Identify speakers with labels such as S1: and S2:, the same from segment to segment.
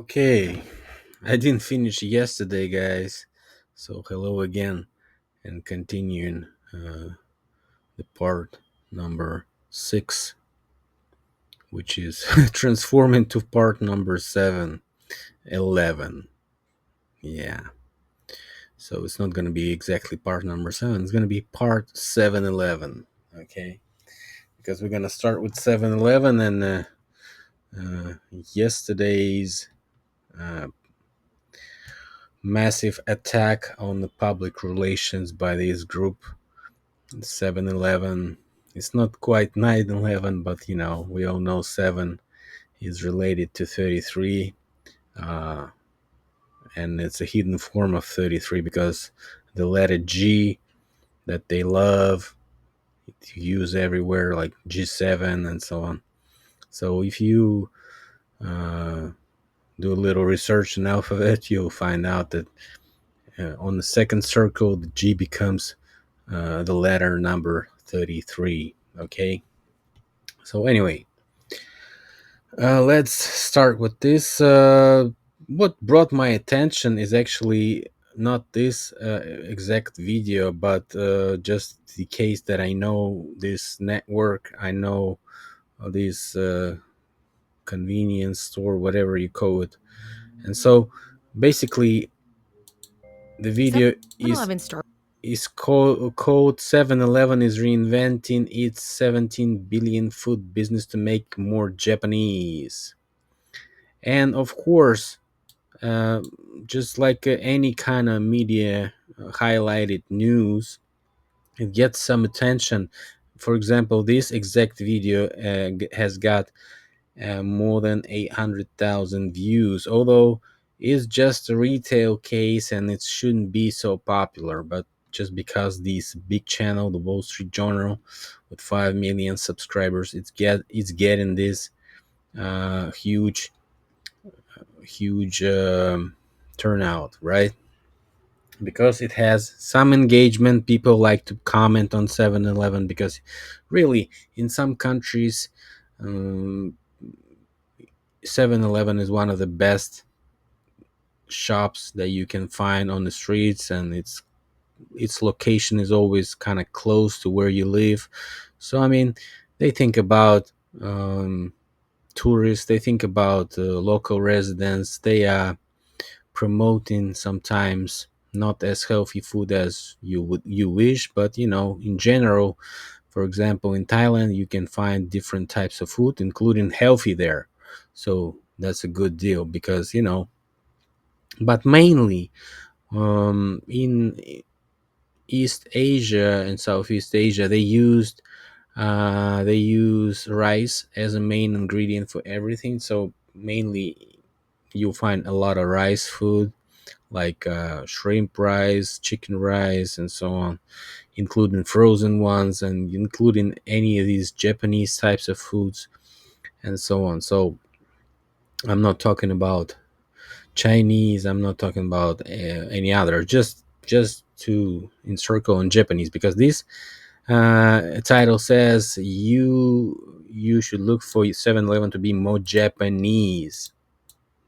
S1: Okay, I didn't finish yesterday, guys. So hello again, and continuing the part number 6, which is transform into part number 7, 11. Yeah, so it's not gonna be exactly part number 7. It's gonna be part 711. Okay, because we're gonna start with 711 and yesterday's uh, massive attack on the public relations by this group 7-Eleven. It's not quite 9-11, but we all know 7 is related to 33, uh, and it's a hidden form of 33 because the letter G that they love to use everywhere, like G7 and so on. So if you uh, do a little research in alphabet, you'll find out that on the second circle, the G becomes the letter number 33. Okay. So anyway, let's start with this. What brought my attention is actually not this exact video, but just the case that I know this network, I know this convenience store, whatever you call it. And so basically, the video is called 7-Eleven is reinventing its 17 billion food business to make more Japanese. And of course, uh, just like any kind of media highlighted news, it gets some attention. For example, this exact video has got more than 800,000 views, although it's just a retail case and it shouldn't be so popular. But just because this big channel, the Wall Street Journal, with 5 million subscribers, it's getting this huge turnout, right? Because it has some engagement. People like to comment on 7-Eleven because really in some countries, um, 7-Eleven is one of the best shops that you can find on the streets, and its location is always kind of close to where you live. So I mean, they think about tourists, they think about local residents. They are promoting sometimes not as healthy food as you wish, but in general, for example, in Thailand you can find different types of food, including healthy there. So that's a good deal because but mainly in East Asia and Southeast Asia, they use rice as a main ingredient for everything. So mainly you'll find a lot of rice food, like shrimp rice, chicken rice, and so on, including frozen ones and including any of these Japanese types of foods and so on. So I'm not talking about Chinese. I'm not talking about any other. Just to encircle on Japanese, because this title says you should look for 7-Eleven to be more Japanese,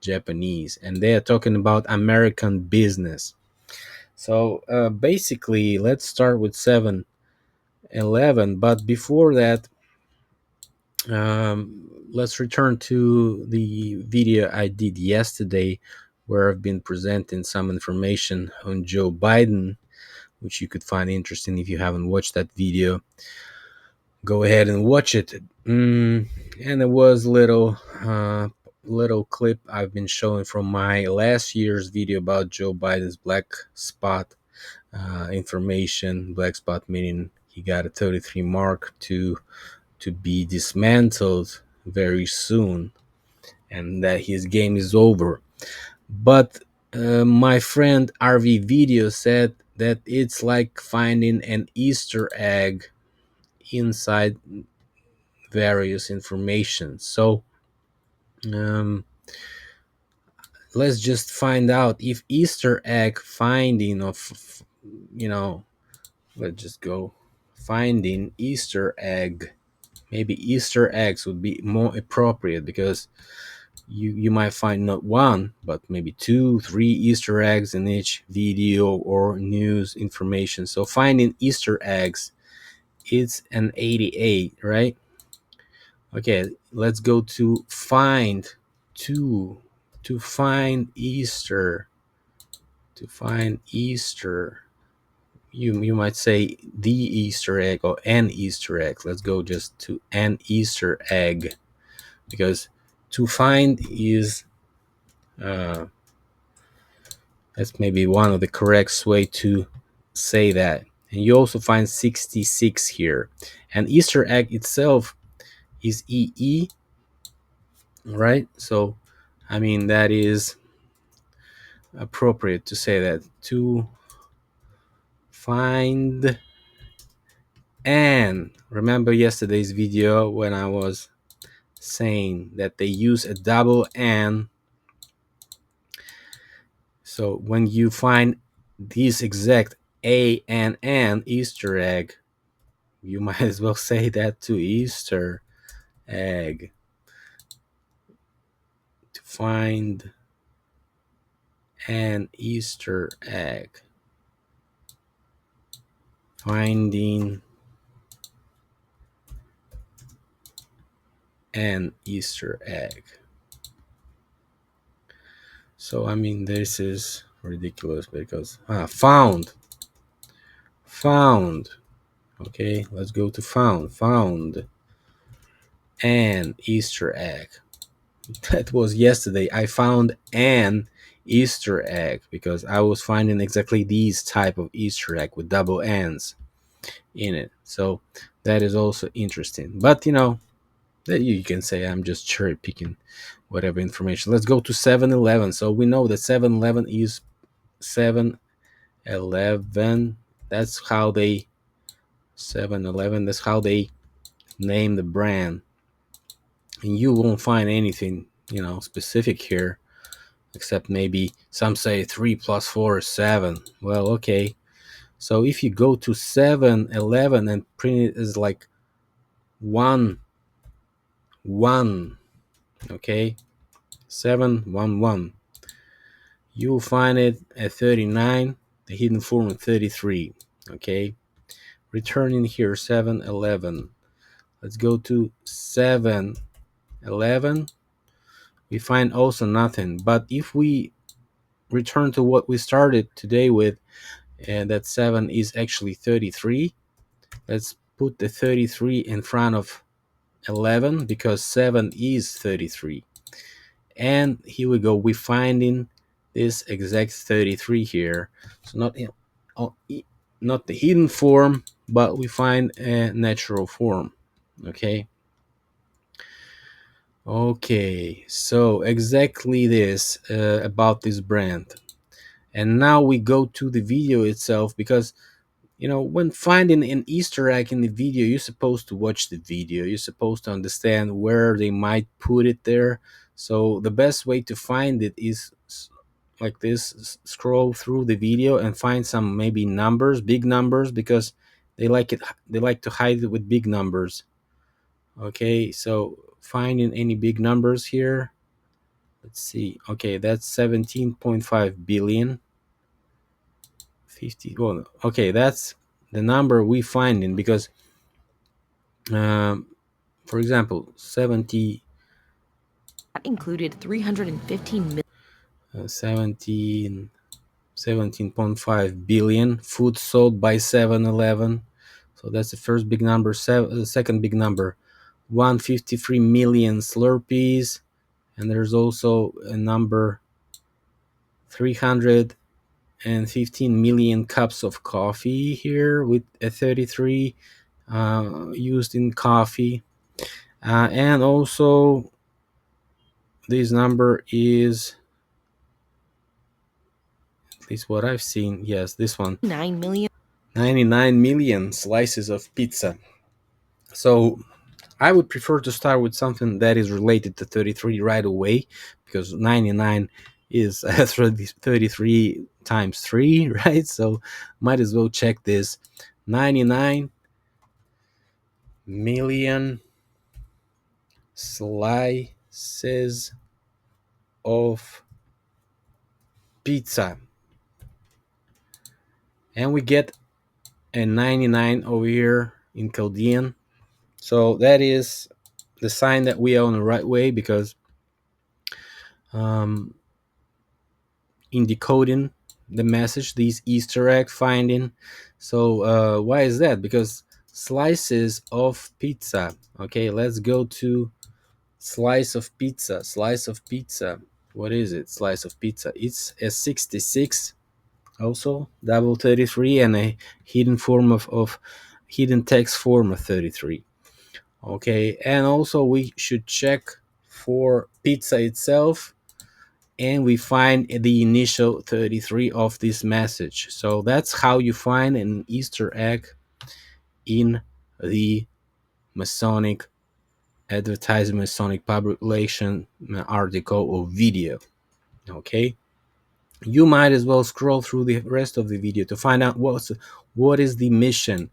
S1: and they are talking about American business. So basically, let's start with 7-Eleven. But before that, let's return to the video I did yesterday, where I've been presenting some information on Joe Biden, which you could find interesting. If you haven't watched that video, go ahead and watch it. And it was little clip I've been showing from my last year's video about Joe Biden's black spot information. Black spot meaning he got a 33 mark to be dismantled very soon, and that his game is over. But my friend RV Video said that it's like finding an Easter egg inside various information. So um, let's just find out if Easter egg finding of, let's just go finding Easter egg. Maybe Easter eggs would be more appropriate because you might find not one, but maybe 2, 3 Easter eggs in each video or news information. So finding Easter eggs, it's an 88, right? Okay, let's go to find to find Easter. To find Easter, you might say the Easter egg or an Easter egg. Let's go just to an Easter egg, because to find is that's maybe one of the correct way to say that. And you also find 66 here. And Easter egg itself is EE, right? So, I mean, that is appropriate to say that. To find and remember yesterday's video when I was saying that they use a double N. So when you find this exact A and N Easter egg, you might as well say that to Easter egg. To find an Easter egg. Finding an Easter egg. So, I mean, this is ridiculous because found. Okay, let's go to found an Easter egg. That was yesterday. I found an Easter egg because I was finding exactly these type of Easter egg with double N's in it. So that is also interesting. But that you can say I'm just cherry picking whatever information. Let's go to 7-Eleven. So we know that 7-Eleven is 7-Eleven. That's how they 7-Eleven. That's how they name the brand. And you won't find anything specific here, except maybe some say 3 plus 4 is 7. Well, okay. So if you go to 7-Eleven and print it as like 1, okay, 711, you'll find it at 39, the hidden form at 33. Okay, returning here 7-Eleven. Let's go to 7-Eleven. We find also nothing. But if we return to what we started today with, and that 7 is actually 33, let's put the 33 in front of 11 because 7 is 33. And here we go, we're finding this exact 33 here. So not the hidden form, but we find a natural form. Okay, so exactly this about this brand. And now we go to the video itself, because when finding an Easter egg in the video, you're supposed to watch the video. You're supposed to understand where they might put it there. So the best way to find it is like this: scroll through the video and find some maybe numbers, big numbers, because they like to hide it with big numbers. Okay, so finding any big numbers here. Let's see. Okay, that's 17.5 billion. 50. Well, okay, that's the number we finding because for example 70
S2: included 315 million
S1: 17.5 billion food sold by 7-Eleven. So that's the first big number. The second big number, 153 million Slurpees. And there's also a number 315 million cups of coffee here with a 33 used in coffee. And also this number is, at least what I've seen, yes, this one,
S2: 99
S1: million slices of pizza. So I would prefer to start with something that is related to 33 right away, because 99 is 33 times 3, right? So might as well check this. 99 million slices of pizza, and we get a 99 over here in Chaldean. So that is the sign that we are on the right way, because um, in decoding the message, these Easter egg finding. So why is that? Because slices of pizza. Okay, let's go to slice of pizza. Slice of pizza. What is it? Slice of pizza. It's a 66, also double 33, and a hidden form of hidden text form of 33. Okay, and also we should check for pizza itself, and we find the initial 33 of this message. So that's how you find an Easter egg in the Masonic advertising, Masonic public relation article or video. Okay, you might as well scroll through the rest of the video to find out what is the mission.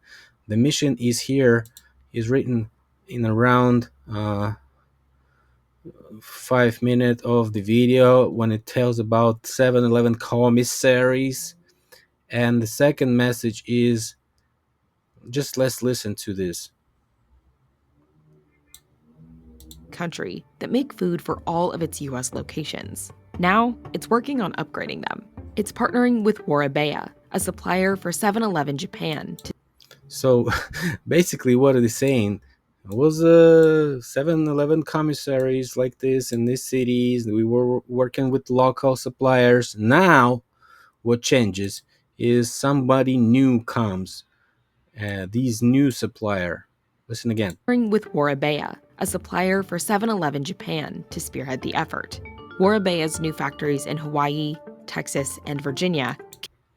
S1: The mission is here, is written in around 5 minutes of the video, when it tells about 7-Eleven commissaries. And the second message is, just let's listen to this.
S2: Country that make food for all of its U.S. locations. Now, it's working on upgrading them. It's partnering with Warabeya, a supplier for 7-Eleven Japan.
S1: So basically, what are they saying? It was 7-Eleven commissaries like this in these cities. We were working with local suppliers. Now, what changes is somebody new comes. These new supplier. Listen again.
S2: Partnering with Warabeya, a supplier for 7-Eleven Japan, to spearhead the effort. Warabeya's new factories in Hawaii, Texas, and Virginia.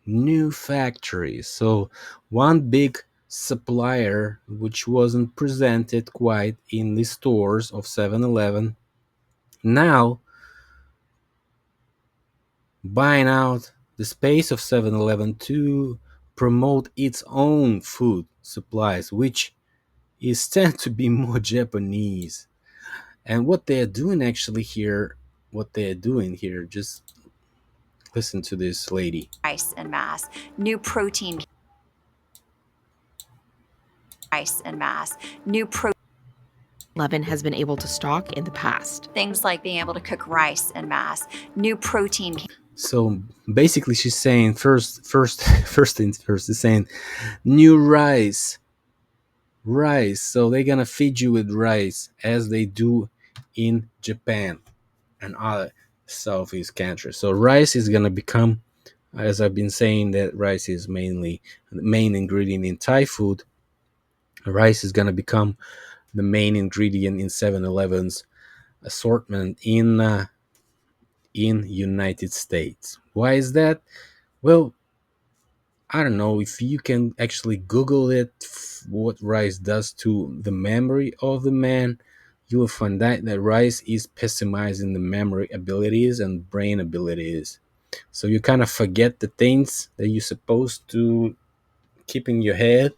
S1: New factories. So one big supplier which wasn't presented quite in the stores of 7-Eleven, now buying out the space of 7-Eleven to promote its own food supplies, which is tend to be more Japanese. And what they're doing actually here, just listen to this lady.
S3: Rice en masse, new protein rice en masse, new protein.
S2: 7-Eleven has been able to stock in the past.
S3: Things like being able to cook rice en masse, new protein.
S1: So basically, she's saying first things first. Is saying new rice. So they're gonna feed you with rice as they do in Japan and other Southeast countries. So rice is gonna become, as I've been saying, that rice is mainly the main ingredient in Thai food. Rice is gonna become the main ingredient in 7-Eleven's assortment in United States. Why is that? Well, I don't know if you can actually Google it, what rice does to the memory of the man. You will find that rice is pessimizing the memory abilities and brain abilities. So you kind of forget the things that you're supposed to keep in your head,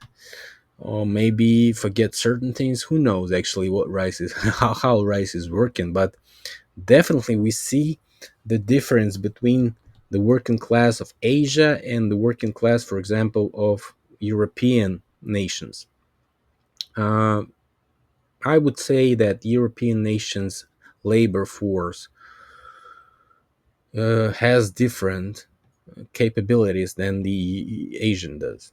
S1: or maybe forget certain things. Who knows actually what rice is, how rice is working. But definitely we see the difference between the working class of Asia and the working class, for example, of European nations. Uh, I would say that European nations' labor force has different capabilities than the Asian does,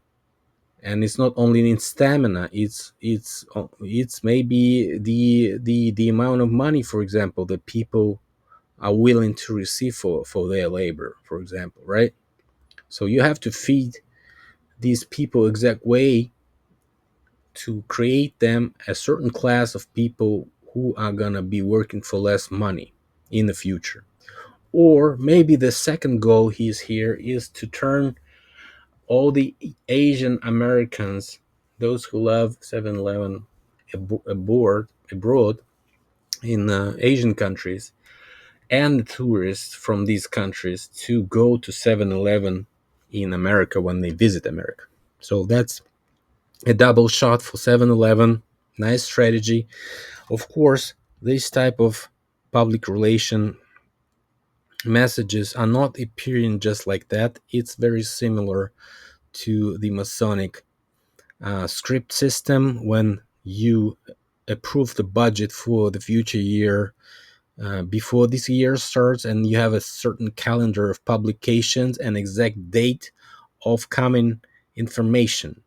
S1: and it's not only in stamina. It's maybe the amount of money, for example, that people are willing to receive for their labor, for example, right? So you have to feed these people exact way to create them a certain class of people who are gonna be working for less money in the future. Or maybe the second goal he's here is to turn all the Asian Americans, those who love 7-Eleven abroad in Asian countries, and tourists from these countries to go to 7-Eleven in America when they visit America. So that's a double shot for 7-Eleven. Nice strategy. Of course, this type of public relation messages are not appearing just like that. It's very similar to the Masonic script system. When you approve the budget for the future year before this year starts, and you have a certain calendar of publications and exact date of coming information,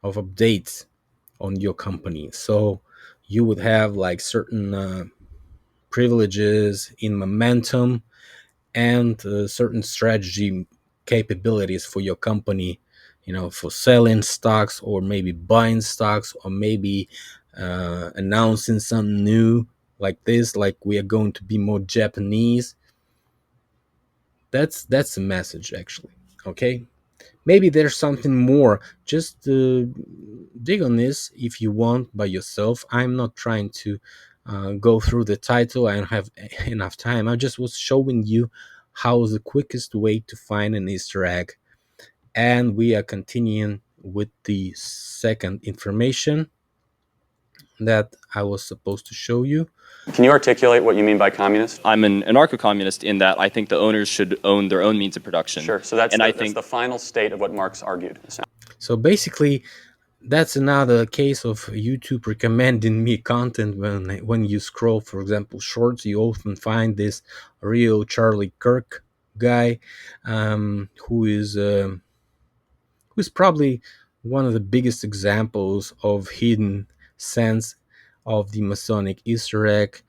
S1: of updates on your company. So you would have like certain privileges in momentum and certain strategy capabilities for your company, for selling stocks or maybe buying stocks or maybe announcing something new like this, like we are going to be more Japanese. That's the message actually. Okay, maybe there's something more. Just dig on this if you want by yourself. I'm not trying to go through the title. I don't have enough time. I just was showing you how the quickest way to find an Easter egg. And we are continuing with the second information that I was supposed to show you.
S4: Can you articulate what you mean by communist? I'm an anarcho-communist in that I think the owners should own their own means of production. Sure, so that's the final state of what Marx argued.
S1: So basically, that's another case of YouTube recommending me content. When you scroll, for example, shorts, you often find this real Charlie Kirk guy, who's probably one of the biggest examples of hidden sense of the Masonic Easter egg,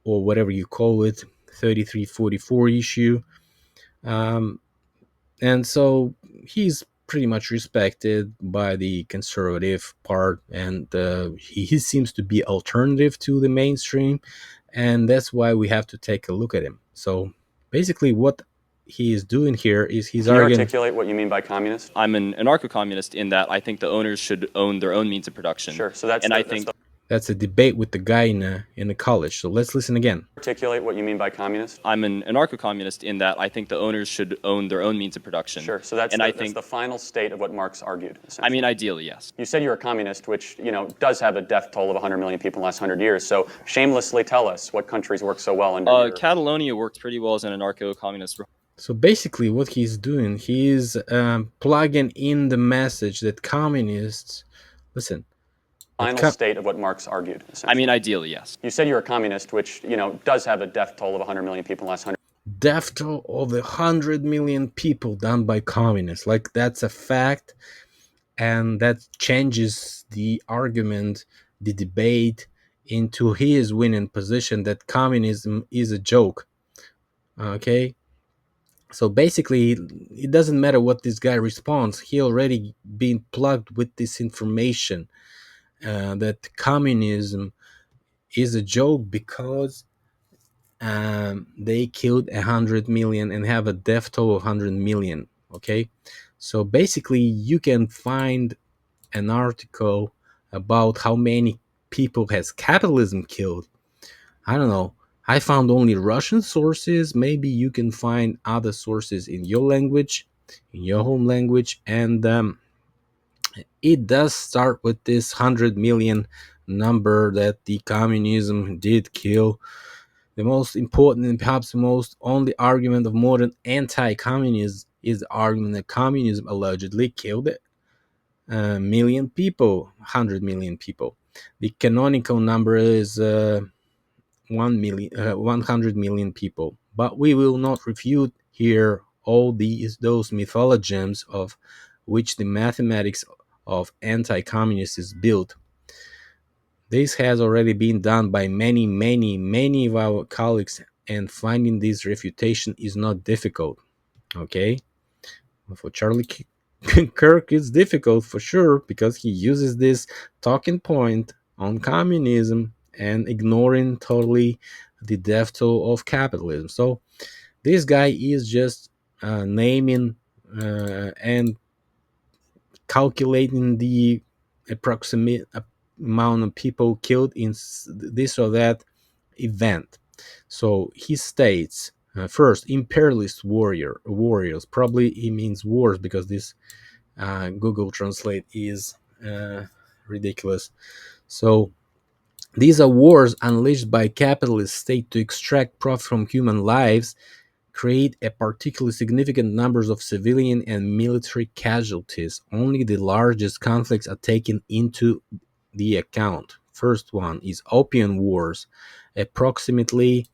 S1: or whatever you call it, 3344 issue. And so he's pretty much respected by the conservative part, and he seems to be alternative to the mainstream, and that's why we have to take a look at him. So basically what he is doing here is he's
S4: Can you
S1: arguing...
S4: articulate what you mean by communist? I'm an anarcho-communist in that I think the owners should own their own means of production. Sure, so
S1: that's a debate with the guy in the college. So let's listen again.
S4: Articulate what you mean by communist? I'm an anarcho-communist in that I think the owners should own their own means of production. Sure, so that's the final state of what Marx argued. I mean, ideally, yes. You said you're a communist, which, does have a death toll of 100 million people in the last 100 years. So shamelessly tell us what countries work so well under Catalonia works pretty well as an anarcho-communist.
S1: So basically what he's doing, he's plugging in the message that communists... Listen.
S4: Final state of what Marx argued. I mean, ideally, yes. You said you're a communist, which, does have a death toll of 100 million people in the last 100.
S1: Death toll of 100 million people done by communists. Like, that's a fact. And that changes the argument, the debate, into his winning position that communism is a joke. Okay? So basically, it doesn't matter what this guy responds. He already been plugged with this information. That communism is a joke because they killed 100 million and have a death toll of 100 million. Okay, so basically you can find an article about how many people has capitalism killed. I don't know. I found only Russian sources. Maybe you can find other sources in your language, in your home language, and it does start with this 100 million number that the communism did kill. The most important and perhaps the most only argument of modern anti-communism is the argument that communism allegedly killed a million people, 100 million people. The canonical number is 100 million people. But we will not refute here all those mythologisms of which the mathematics of anti-communists is built. This has already been done by many of our colleagues, and finding this refutation is not difficult. Okay? For Charlie Kirk, it's difficult for sure, because he uses this talking point on communism and ignoring totally the death toll of capitalism. So this guy is just naming and calculating the approximate amount of people killed in this or that event. So he states, first, imperialist warriors. Probably he means wars, because this Google Translate is ridiculous. So these are wars unleashed by capitalist state to extract profit from human lives, create a particularly significant numbers of civilian and military casualties. Only the largest conflicts are taken into the account. First one is Opium Wars, approximately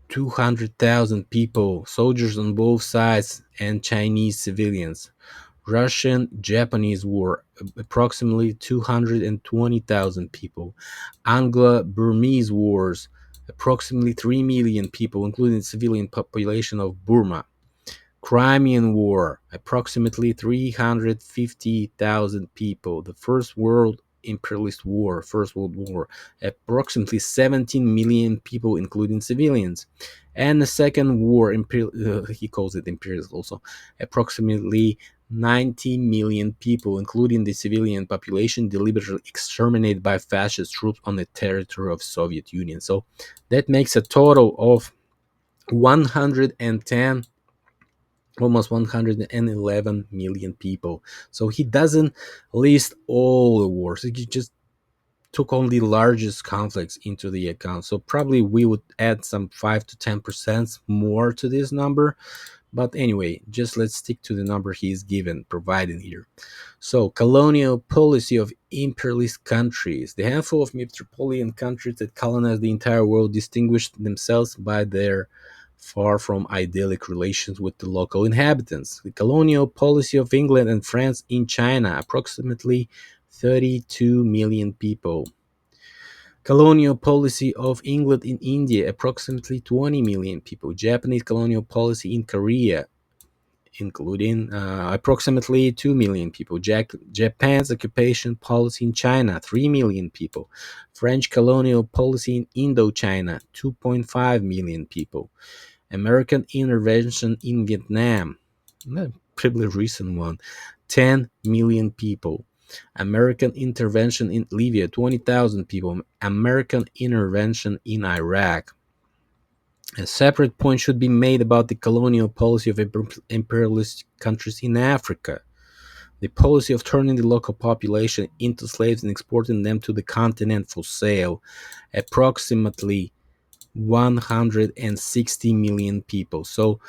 S1: 200,000 people, soldiers on both sides, and Chinese civilians. Russian-Japanese War, approximately 220,000 people. Anglo-Burmese Wars, approximately 3 million people, including the civilian population of Burma. Crimean War, approximately 350,000 people. The First World War, approximately 17 million people, including civilians. And the Second War, he calls it imperialist also, approximately 90 million people, including the civilian population, deliberately exterminated by fascist troops on the territory of Soviet Union. So that makes a total of 110, almost 111 million people. So he doesn't list all the wars. He just took only the largest conflicts into the account. So probably we would add some 5 to 10% more to this number. But anyway, just let's stick to the number he's given, provided here. So, colonial policy of imperialist countries. The handful of metropolitan countries that colonized the entire world distinguished themselves by their far from idyllic relations with the local inhabitants. The colonial policy of England and France in China, approximately 32 million people. Colonial policy of England in India, approximately 20 million people. Japanese colonial policy in Korea, including approximately 2 million people. Japan's occupation policy in China, 3 million people. French colonial policy in Indochina, 2.5 million people. American intervention in Vietnam, a pretty recent one, 10 million people. American intervention in Libya, 20,000 people. American intervention in Iraq. A separate point should be made about the colonial policy of imperialist countries in Africa. The policy of turning the local population into slaves and exporting them to the continent for sale. Approximately 160 million people. So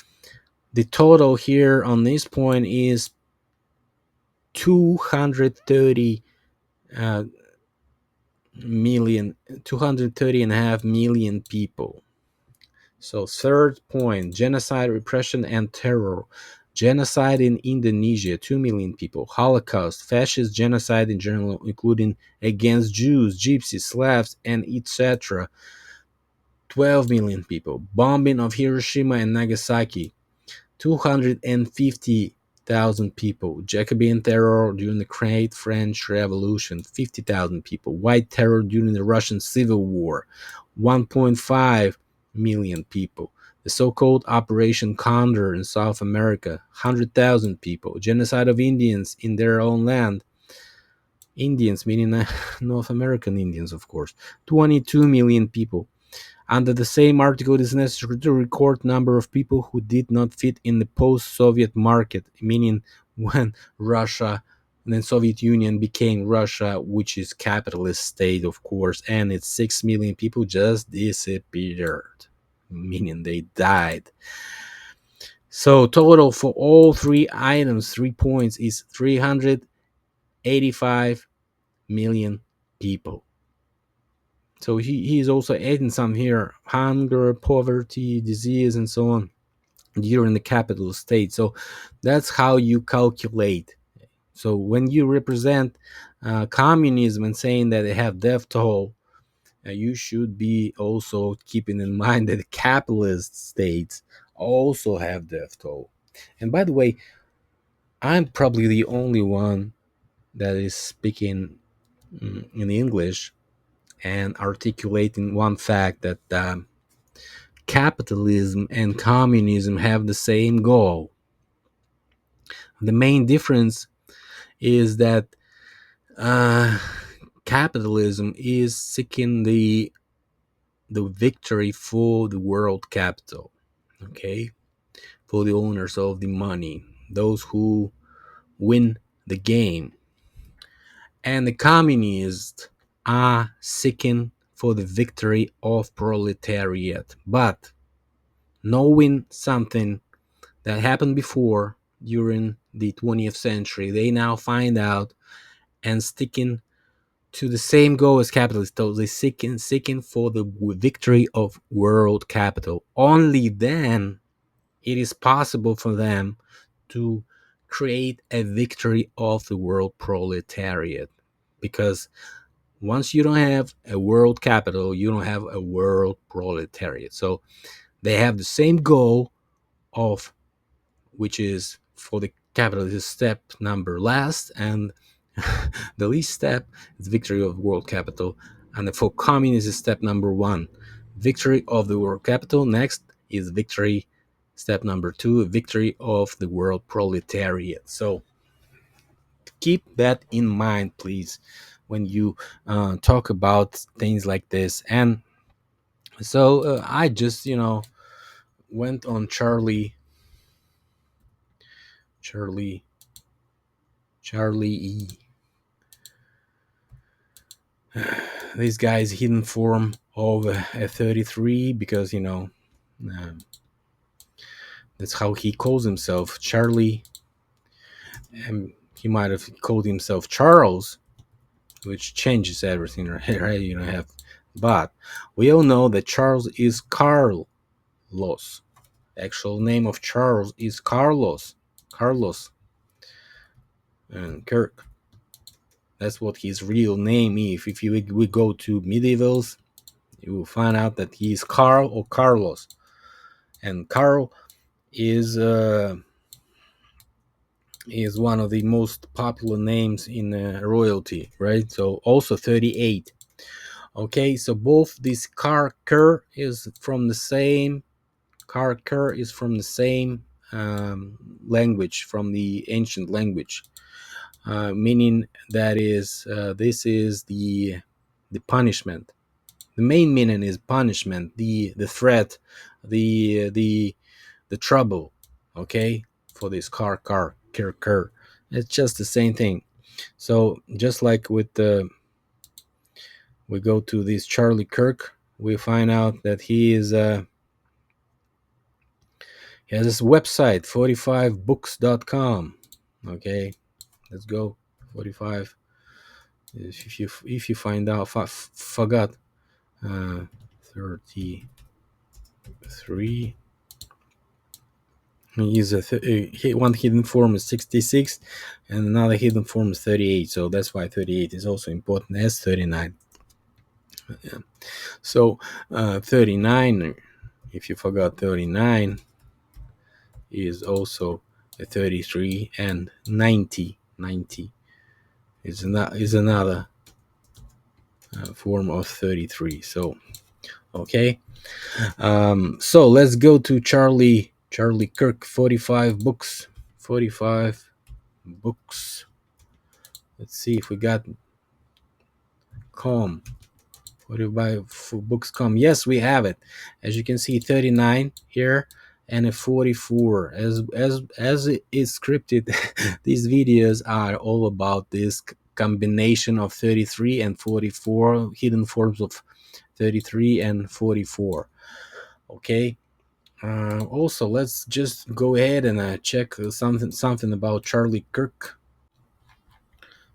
S1: the total here on this point is 230 million, 230 and a half million people. So third point, genocide, repression, and terror. Genocide in Indonesia, 2 million people. Holocaust, fascist genocide in general, including against Jews, Gypsies, Slavs, and etc. 12 million people. Bombing of Hiroshima and Nagasaki, 250,000 people. Jacobean terror during the Great French Revolution, 50,000 people. White terror during the Russian Civil War, 1.5 million people. The so-called Operation Condor in South America, 100,000 people. Genocide of Indians in their own land. Indians, meaning North American Indians, of course. 22 million people. Under the same article, it is necessary to record number of people who did not fit in the post-Soviet market, meaning when Soviet Union became Russia, which is capitalist state, of course, and its 6 million people just disappeared, meaning they died. So total for all three items, 3 points, is 385 million people. So he's also adding some here: hunger, poverty, disease, and so on during the capital state. So that's how you calculate. So when you represent communism and saying that they have death toll, you should be also keeping in mind that capitalist states also have death toll. And by the way, I'm probably the only one that is speaking in English and articulating one fact that capitalism and communism have the same goal. The main difference is that capitalism is seeking the victory for the world capital, okay, for the owners of the money, those who win the game. And the communists are seeking for the victory of proletariat. But knowing something that happened before during the 20th century, they now find out and sticking to the same goal as capitalists. So they seeking for the victory of world capital. Only then it is possible for them to create a victory of the world proletariat. Because once you don't have a world capital, you don't have a world proletariat. So they have the same goal of, which is for the capitalist step number last, and the least step is victory of world capital, and for communist is step number 1, victory of the world capital. Next is victory, step number 2, victory of the world proletariat. So keep that in mind, please, when you talk about things like this. And so I just went on Charlie E. This guy's hidden form of a 33, because that's how he calls himself, Charlie. And he might have called himself Charles, which changes everything, right? But we all know that Charles is Carlos. Actual name of Charles is Carlos and Kirk. That's what his real name is. If we go to medievals, you will find out that he is Carl or Carlos, and Carl is one of the most popular names in royalty, right? So also 38. Okay, so both this Kerr is from the same language, from the ancient language, meaning that is this is the punishment. The main meaning is punishment, the threat, the trouble. Okay, for this Kerr. It's just the same thing. So just like with we go to this Charlie Kirk, we find out that he is he has this website, 45books.com. Okay, let's go. 45. If you find out, forgot 33. Is one hidden form is 66, and another hidden form is 38. So that's why 38 is also important as 39. Yeah. So 39, if you forgot 39, is also a 33, and 90 is another form of 33. So okay, so let's go to Charlie Kirk. 45 books. Let's see if we got com. 45 books com. Yes, we have it. As you can see, 39 here and a 44. As it is scripted, these videos are all about this combination of 33 and 44, hidden forms of 33 and 44. Okay. Also, let's just go ahead and check something about Charlie Kirk.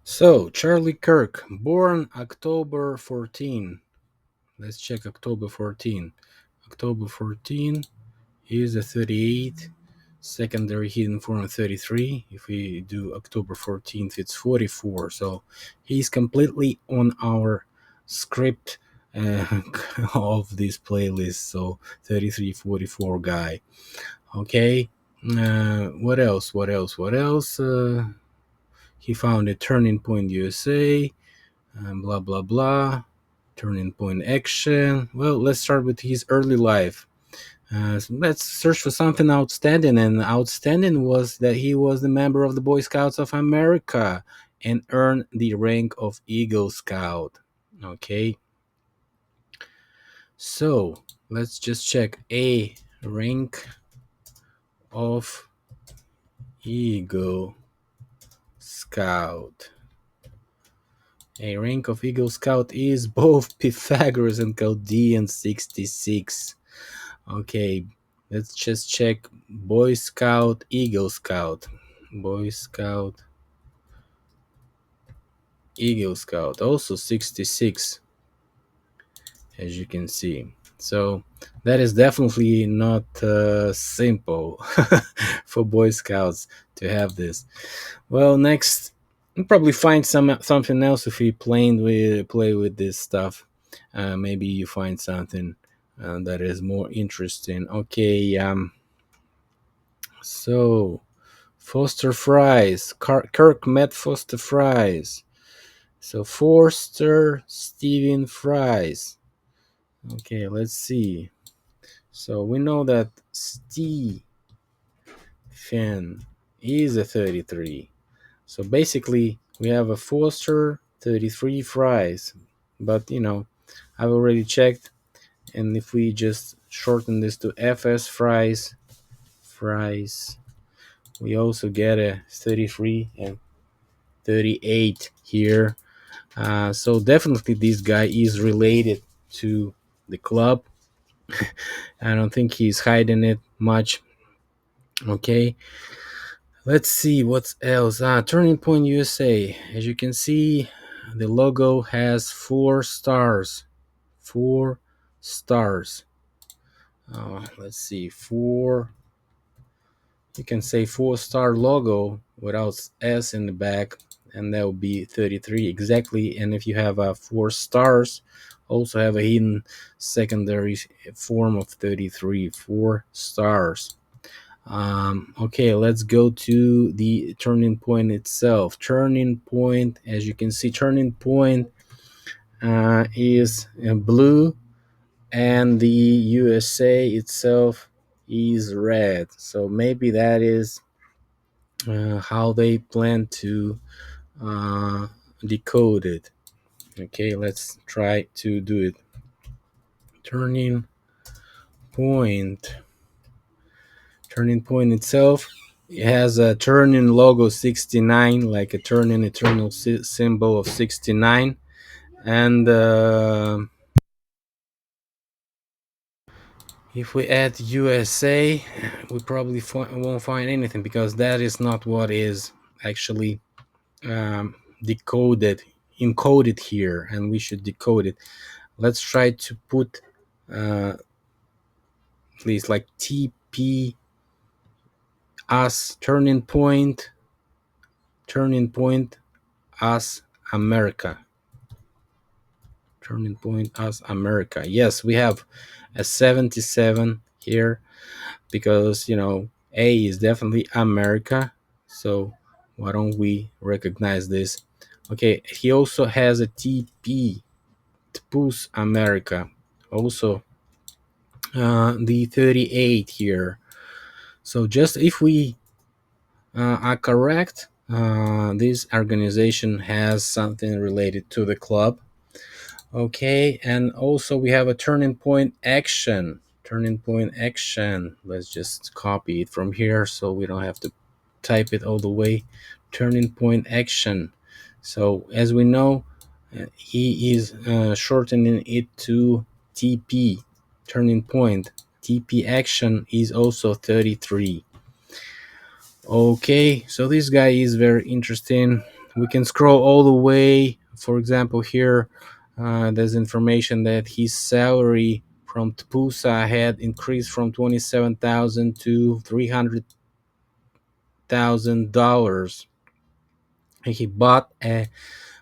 S1: So, Charlie Kirk, born October 14. Let's check October 14. October 14 is a 38. Secondary hidden form of 33. If we do October 14th, it's 44. So he's completely on our script of this playlist. So 33, 44 guy. Okay. What else? He founded Turning Point USA. Blah, blah, blah. Turning Point Action. Well, let's start with his early life. So let's search for something outstanding, and outstanding was that he was a member of the Boy Scouts of America and earned the rank of Eagle Scout. Okay, so let's just check a rank of Eagle Scout. A rank of Eagle Scout is both Pythagoras and Chaldean 66. Okay, let's just check Boy Scout, Eagle Scout. Boy Scout, Eagle Scout, also 66, as you can see. So that is definitely not simple for Boy Scouts to have this. Well, next, we'll probably find something else if we play with this stuff. Maybe you find something that is more interesting. Okay, so Foster Fries. Kirk met Foster Fries. So Forster Stephen Fries. Okay, let's see. So we know that Stephen is a 33. So basically, we have a Foster 33 Fries. But I've already checked, and if we just shorten this to FS Fries, we also get a 33 and 38 here. So definitely this guy is related to the club. I don't think he's hiding it much. Okay, let's see what else. Turning Point USA. As you can see, the logo has 4 stars. 4 stars. Let's see, you can say 4-star logo without S in the back, and that would be 33 exactly. And if you have 4 stars, also have a hidden secondary form of 33, 4 stars. Okay, let's go to the Turning Point itself. Turning Point, as you can see, Turning Point is blue, and the USA itself is red. So maybe that is how they plan to decode it. Okay, let's try to do it. Turning Point. Turning Point itself, it has a turning logo 69, like a turning eternal symbol of 69. And if we add USA, we probably won't find anything, because that is not what is actually encoded here, and we should decode it. Let's try to put please, like TP as turning point as America. Turning Point as America. Yes, we have a 77 here, because A is definitely America. So why don't we recognize this? Okay, he also has a TP, Tpus America, also the 38 here. So just if we are correct, this organization has something related to the club. Okay, and also we have a turning point action. Turning point action. Let's just copy it from here so we don't have to type it all the way. Turning point action. So as we know, he is shortening it to TP. Turning point. TP action is also 33. Okay, so this guy is very interesting. We can scroll all the way. For example, here there's information that his salary from Tpusa had increased from $27,000 to $300,000. He bought a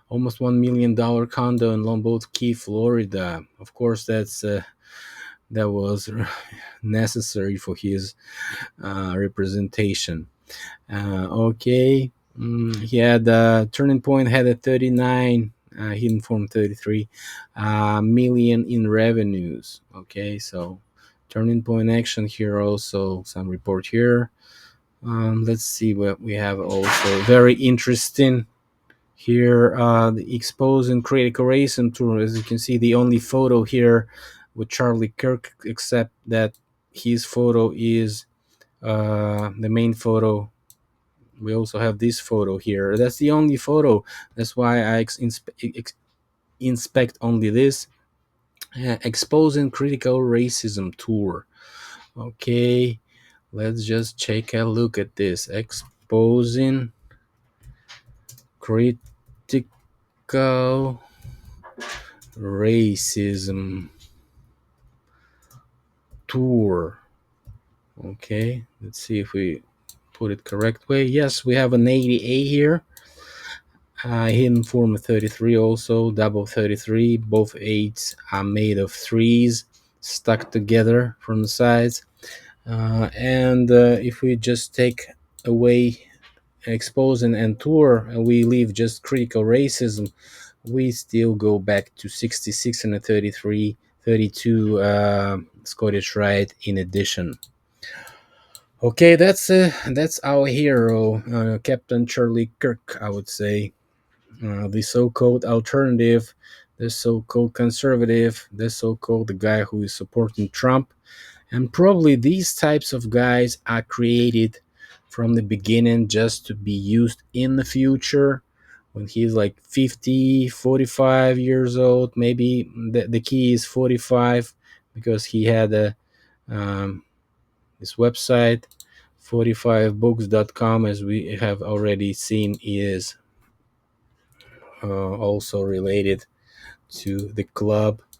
S1: almost $1 million condo in Lombard Key, Florida. Of course, that was necessary for his representation. Okay. He had Turning Point had a 39, hidden form 33 million in revenues. Okay, so Turning Point action here, also some report here. Let's see what we have. Also very interesting here, the Expose and Critical Racing Tour. As you can see, the only photo here with Charlie Kirk, except that his photo is the main photo We also have this photo here. That's the only photo. That's why I inspect only this. Exposing critical racism tour. Okay, let's just take a look at this. Exposing critical racism tour. Okay, let's see if we put it correct way. Yes, we have an 80A here. Hidden form 33 also, double 33. Both 8s are made of 3s stuck together from the sides. And if we just take away exposing and tour, and we leave just critical racism, we still go back to 66 and a 33, 32 Scottish Rite in addition. Okay, that's our hero, Captain Charlie Kirk, I would say. The so-called alternative, the so-called conservative, the so-called the guy who is supporting Trump. And probably these types of guys are created from the beginning just to be used in the future when he's like 50, 45 years old. Maybe the key is 45 because he had this website 45books.com, as we have already seen, is also related to the club.com,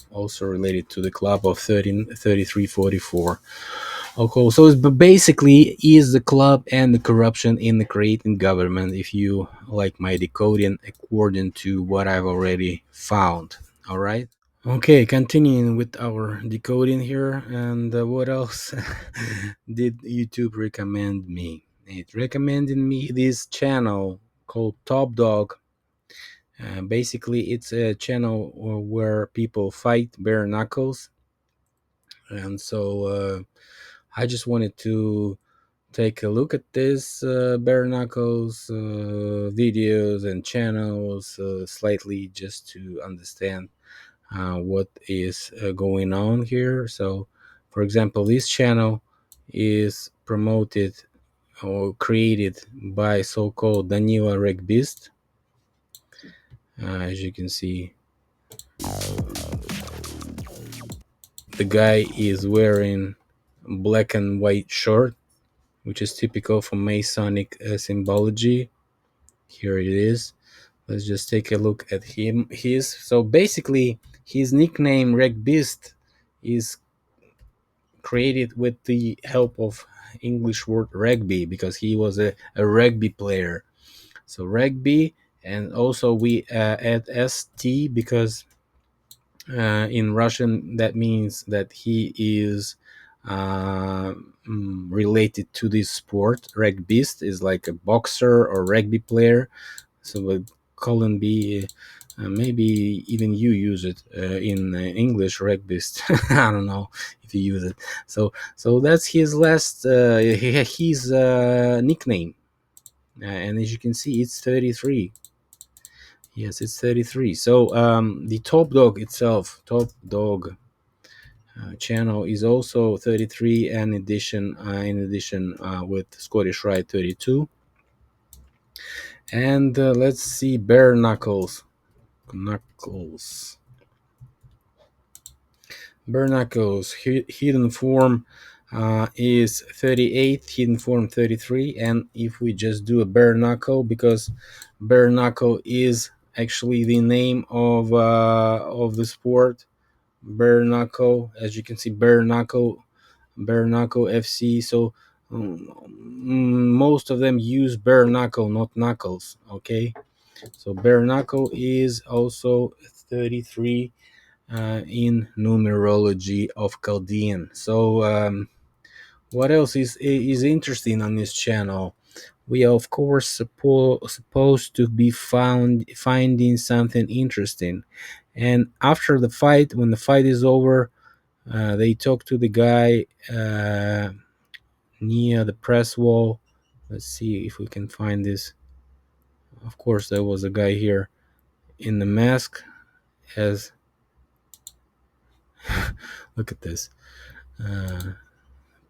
S1: also related to the club of 3344. Okay, so it's basically is the club and the corruption in the creating government, if you like my decoding according to what I've already found. All right. Okay, continuing with our decoding here, and what else did YouTube recommend me? It recommended me this channel called Top Dog. Basically, it's a channel where people fight bare knuckles, and so I just wanted to take a look at this bare knuckles videos and channels slightly, just to understand what is going on here. So, for example, this channel is promoted or created by so-called Danila Regbist. As you can see, the guy is wearing black and white shirt, which is typical for Masonic symbology. Here it is. Let's just take a look at him. So basically his nickname Regbist is created with the help of English word rugby, because he was a rugby player. So rugby, and also we add st because in Russian that means that he is related to this sport. Rugbist is like a boxer or rugby player. So colon B, maybe even you use it in English, rugbist. I don't know if you use it. So that's his last his nickname, and as you can see, it's 33. Yes, it's 33. So the Top Dog itself, Top Dog channel, is also 33, and in addition with Scottish Rite 32. And let's see, bare knuckles. Bare knuckles hidden form is 38, hidden form 33. And if we just do a bare knuckle, because bare knuckle is actually the name of the sport, bare knuckle, as you can see, bare knuckle FC. So most of them use bare knuckle, not knuckles. Okay, so bare knuckle is also 33 in numerology of Chaldean. So what else is interesting on this channel? We are of course supposed to be finding something interesting, and after the fight, when the fight is over, they talk to the guy near the press wall. Let's see if we can find this. Of course, there was a guy here in the mask. As look at this.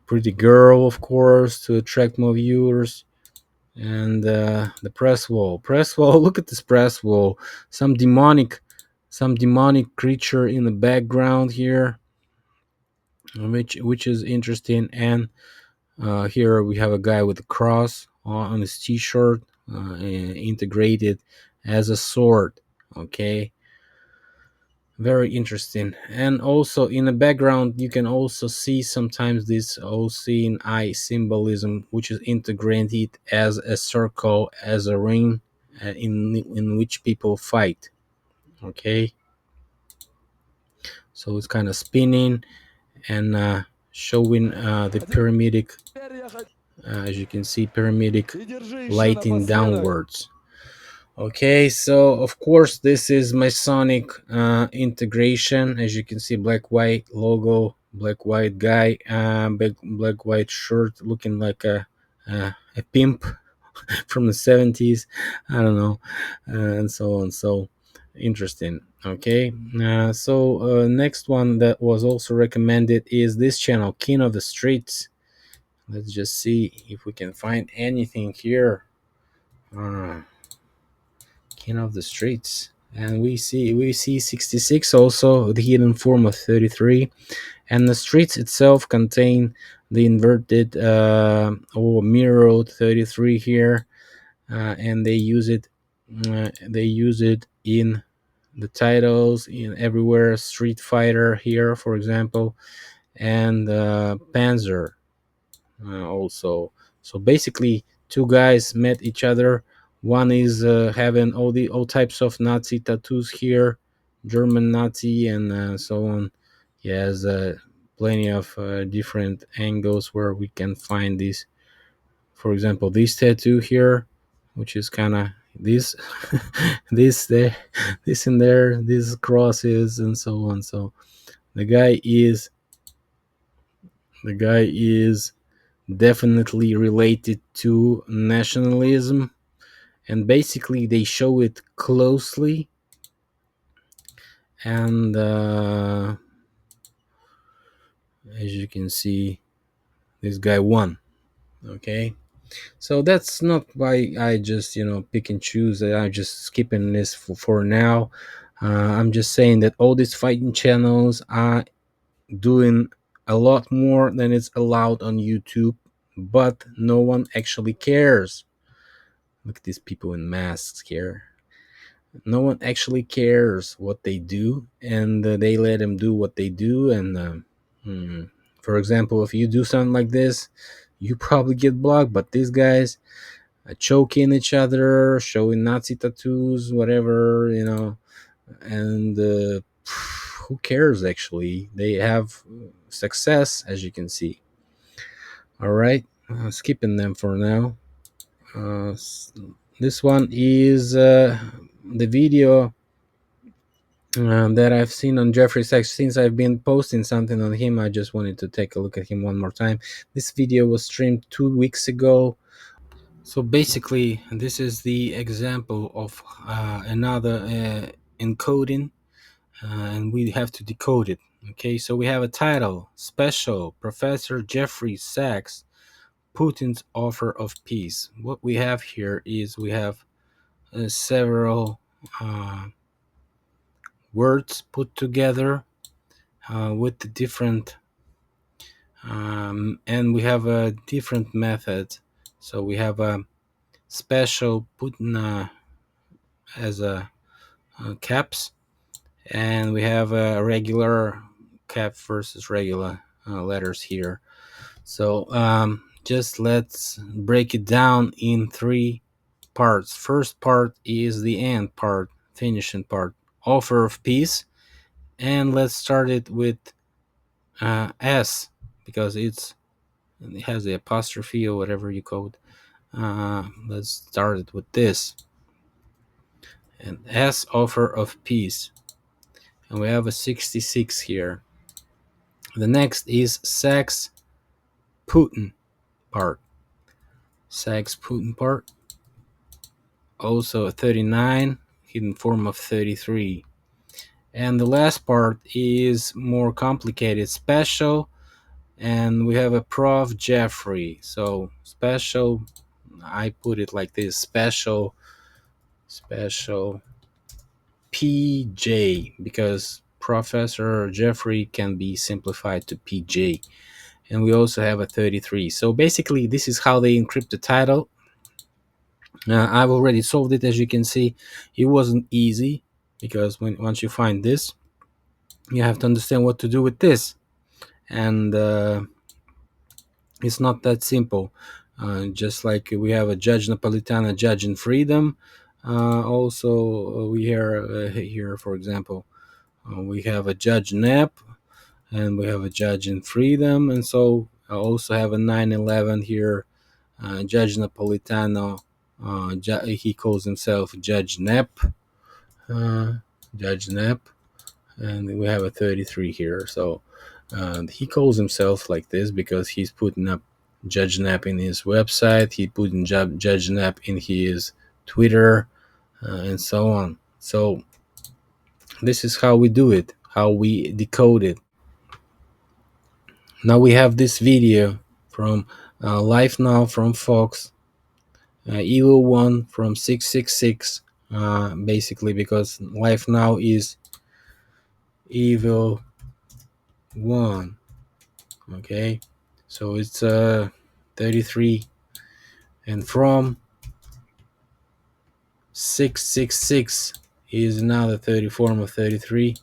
S1: pretty girl, of course, to attract more viewers. And the press wall. Look at this press wall. Some demonic creature in the background here, which is interesting. And here we have a guy with a cross on his t-shirt, integrated as a sword. Okay, very interesting. And also in the background you can also see sometimes this all-seeing eye symbolism, which is integrated as a circle, as a ring, in which people fight. Okay, so it's kind of spinning and showing the pyramidic, as you can see, pyramidic lighting downwards. Okay, so of course this is Masonic integration. As you can see, black white logo, black white guy, black white shirt, looking like a pimp from the 70s. I don't know, and so on. So interesting. Okay, so next one that was also recommended is this channel, King of the Streets. Let's just see if we can find anything here. King of the Streets, and we see 66, also the hidden form of 33, and the streets itself contain the inverted or mirrored 33 here, and they use it in the titles, in everywhere. Street Fighter here, for example, and Panzer also. So basically, two guys met each other. One is having all types of Nazi tattoos here, German Nazi, and so on. He has plenty of different angles where we can find this. For example, this tattoo here, which is kind of this, this there, this in there, these crosses, and so on. So the guy is definitely related to nationalism, and basically they show it closely, and as you can see, this guy won. Okay, so that's not why I just pick and choose. I'm just skipping this for now. I'm just saying that all these fighting channels are doing a lot more than is allowed on YouTube, but no one actually cares. Look at these people in masks here. No one actually cares what they do, and they let them do what they do. And for example, if you do something like this, you probably get blocked. But these guys choking each other, showing Nazi tattoos, whatever, and who cares? Actually, they have success, as you can see. All right, skipping them for now. This one is the video that I've seen on Jeffrey Sachs. Since I've been posting something on him, I just wanted to take a look at him one more time. This video was streamed 2 weeks ago. So basically, this is the example of another encoding, and we have to decode it. Okay, so we have a title: Special Professor Jeffrey Sachs, Putin's Offer of Peace. What we have here is we have several words put together with the different and we have a different method. So we have a special Putin as a caps, and we have a regular cap versus regular letters here. So just let's break it down in 3 parts. First part is the end part, finishing part, offer of peace, and let's start it with S, because it has the apostrophe or whatever you call it. Let's start it with this, and S, offer of peace, and we have a 66 here. The next is Sachs Putin part. Sachs Putin part, also a 39, hidden form of 33. And the last part is more complicated. Special and we have a Prof Jeffrey. So special, I put it like this: special PJ, because Professor Jeffrey can be simplified to PJ. And we also have a 33. So basically, this is how they encrypt the title. I've already solved it, as you can see. It wasn't easy, because once you find this, you have to understand what to do with this, and it's not that simple. Just like we have a Judge Napolitano, Judge in Freedom. Also, we here, for example, we have a JudgeNap, and we have a Judge in Freedom, and so I also have a 9/11 here. Judge Napolitano, he calls himself JudgeNap, JudgeNap, and we have a 33 here. So he calls himself like this because he's putting up JudgeNap in his website. He putting JudgeNap in his Twitter, and so on. So this is how we do it, how we decode it. Now we have this video from Live Now from Fox, Evil One from 666, basically because Live Now is Evil One. Okay, so it's 33, and from 666 is another 30 form of 33.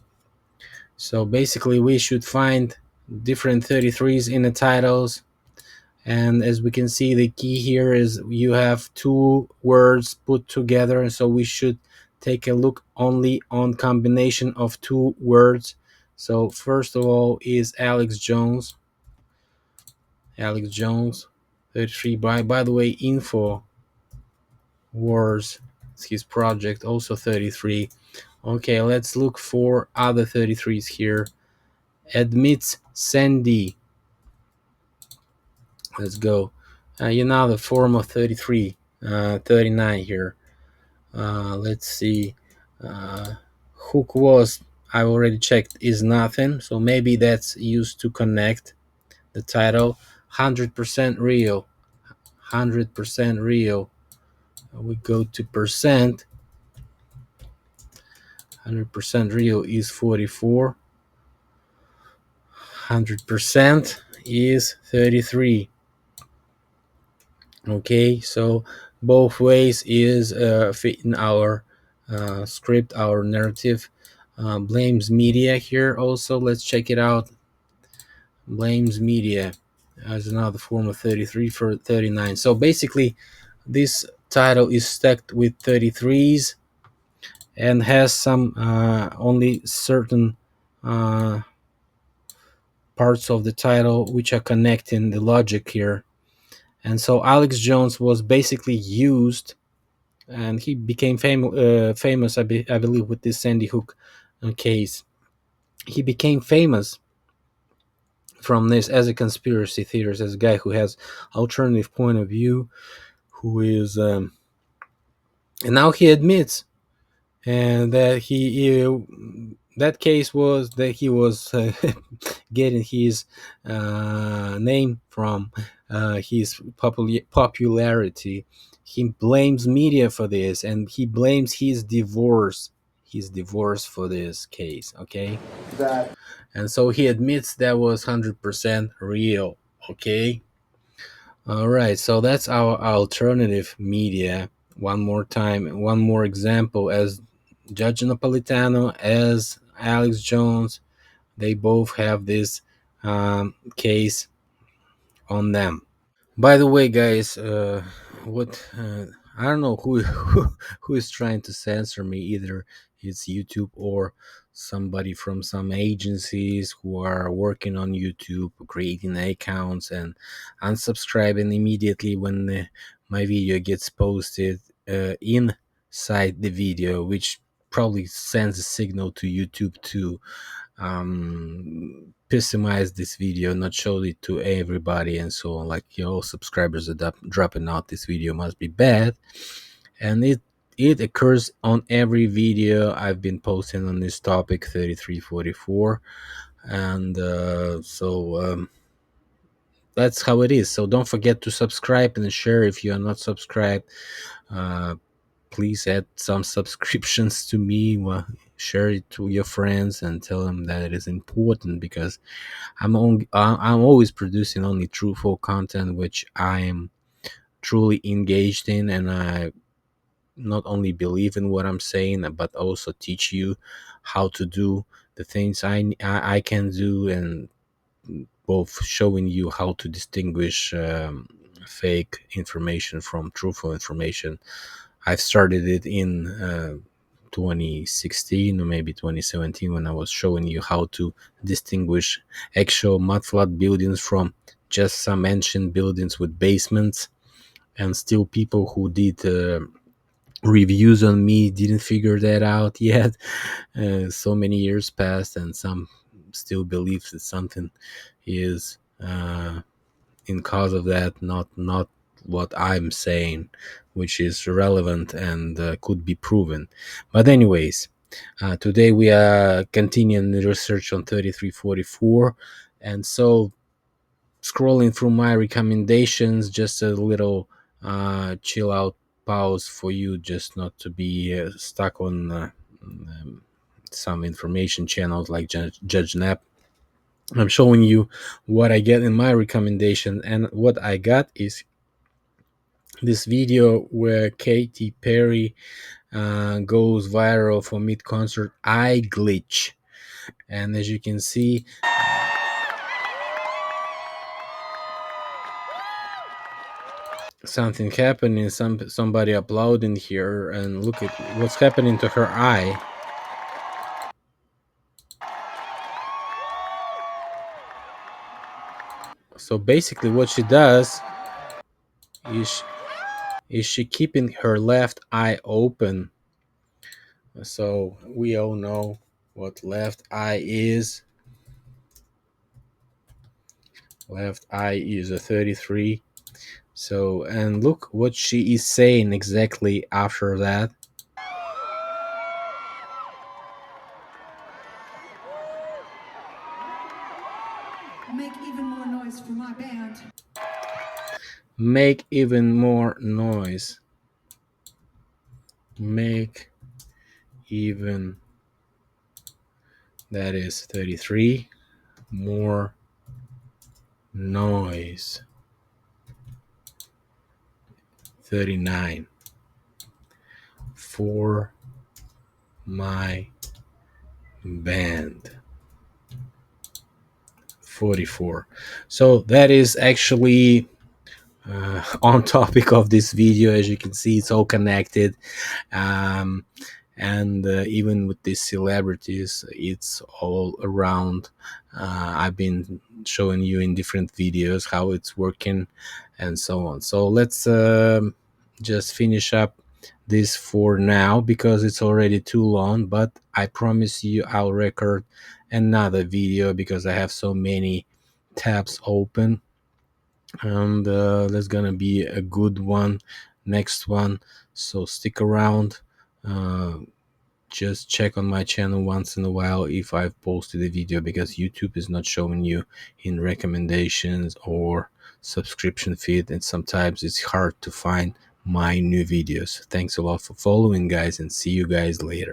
S1: So basically we should find different 33s in the titles, and as we can see, the key here is you have two words put together, and so we should take a look only on combination of two words. So first of all is Alex Jones, 33. By the way, Info Wars, it's his project, also 33. Okay, let's look for other 33s here. Admits Sandy, let's go. The form of 33, 39 here. Let's see. Hook was, I already checked, is nothing, so maybe that's used to connect the title. 100% real, 100% real. We go to percent. 100% real is 44. 100% is 33. Okay, so both ways is fitting our script, our narrative. Blames Media here also, let's check it out. Blames Media as another form of 33 for 39. So basically this title is stacked with 33s and has some only certain parts of the title which are connecting the logic here. And so Alex Jones was basically used, and he became famous, I believe, with this Sandy Hook case. He became famous from this as a conspiracy theorist, as a guy who has alternative point of view, who is, and now he admits, and that that case was that he was getting his name from his popularity. He blames media for this, and he blames his divorce for this case. Okay, and so he admits that was 100% real. Okay, all right, so that's our alternative media. One more time, one more example. As Judge Napolitano, as Alex Jones, they both have this case on them. By the way, guys, what I don't know who is trying to censor me. Either it's YouTube or somebody from some agencies who are working on YouTube, creating accounts and unsubscribing immediately when my video gets posted inside the video, which probably sends a signal to YouTube to pessimize this video, not show it to everybody, and so on. Like, subscribers are dropping out, this video must be bad. And it occurs on every video I've been posting on this topic, 3344. And that's how it is. So don't forget to subscribe and share if you are not subscribed. Please add some subscriptions to me. Well, share it to your friends and tell them that it is important, because I'm always producing only truthful content, which I am truly engaged in, and I not only believe in what I'm saying, but also teach you how to do the things I can do, and both showing you how to distinguish fake information from truthful information. I've started it in 2016 or maybe 2017, when I was showing you how to distinguish actual mud-flood buildings from just some ancient buildings with basements. And still, people who did reviews on me didn't figure that out yet. So many years passed, and some still believe that something is in cause of that, not what I'm saying, which is relevant and could be proven. But anyways, today we are continuing the research on 3344, and so scrolling through my recommendations, just a little chill out pause for you, just not to be stuck on some information channels like JudgeNap. I'm showing you what I get in my recommendation, and what I got is this video where Katy Perry goes viral for mid-concert eye glitch. And as you can see, something happening, somebody uploading here, and look at what's happening to her eye. So basically what she does is she keeping her left eye open. So we all know what left eye is. Left eye is a 33. So, and look what she is saying exactly after that.
S5: Make even more noise for my band.
S1: Make even more noise. Make even, that is 33, more noise. 39, for my band. 44. So that is actually on topic of this video. As you can see, it's all connected. And even with these celebrities, it's all around. I've been showing you in different videos how it's working and so on. So let's just finish up this for now, because it's already too long, but I promise you I'll record another video, because I have so many tabs open, and that's gonna be a good one, next one. So stick around. Just check on my channel once in a while if I've posted a video, because YouTube is not showing you in recommendations or subscription feed, and sometimes it's hard to find my new videos. Thanks a lot for following, guys, and see you guys later.